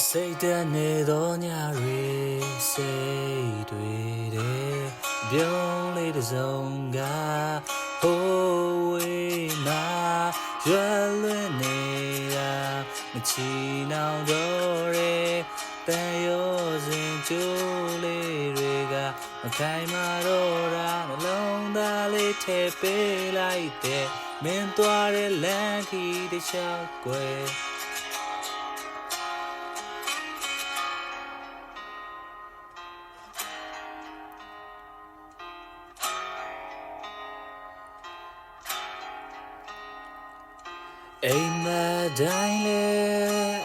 စိတ်တည်းနေသောညတွေစိတ်တွေတဲ့ပြုံးလေးတစ်စုံကဟိုးဝေးမှာရွယ်လွင်နေတာမချီနှောင်တော့တဲ့တန်ရောစဉ်ကျိုးလေးတွေကမခိုင်မာတော့တာနှလုံးသားလေးထည့်ပေးလိုက်တဲ့မင်းသွားတဲ့လမ်းခီးတစ်လျှောက်ွယ်အိမ်မတိုင်းလေ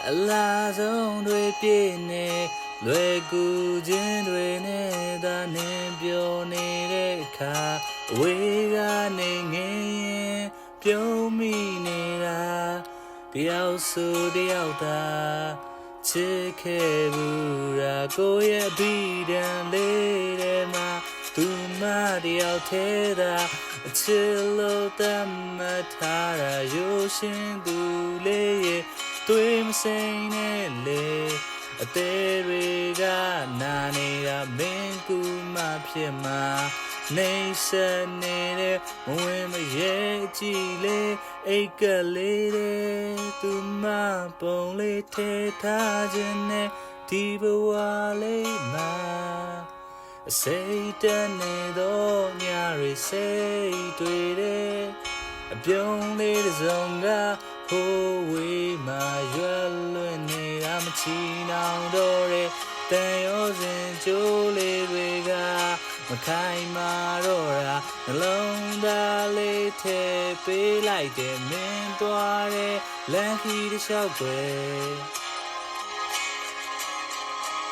အလားဆုံးတွေပြည့်နေလွယ်ကူခြင်းတွေနဲ့သာနေပြောနေတဲ့အခါအဝေးကနေငင်းရင်ပြုံးမိနေတာတယောက်ဆိုတယောက်သာချစ်ခဲ့ဘူးရာကိုရဲ့ဘီဒံလေးထဲမှာသူမတယောက်သေးတာအချစ်လို့တတ်မှတ်ထားတာရိုးရှင်းသူလေးရဲ့သွေးမစိမ့်နဲ့လေအသေးတွေကနာနေတာမင်းကူမှဖြစ်မှာနေစနေတဲ့မဝင်မရဲကြည့်လေအိတ်ကလေးတဲ့သူမပုံလေးထဲထားခြင်းနဲ့ဒီဘဝလေးမှာစိတ်တည်းနေသောညတွေစိတ်တွေတဲ့အပြုံးလေးတစ်စုံကဟိုးဝေးမှာရွယ်လွင်နေတာမချီနှောင်တော့တဲ့တန်ရောစဉ်ကျိုးလေးတွေကမခိုင်မာတော့တာနှလုံးသားလေးထည့်ပေးလိုက်တဲ့မင်းသွားတဲ့လမ်းခီးတစ်လျှောက်ွယ်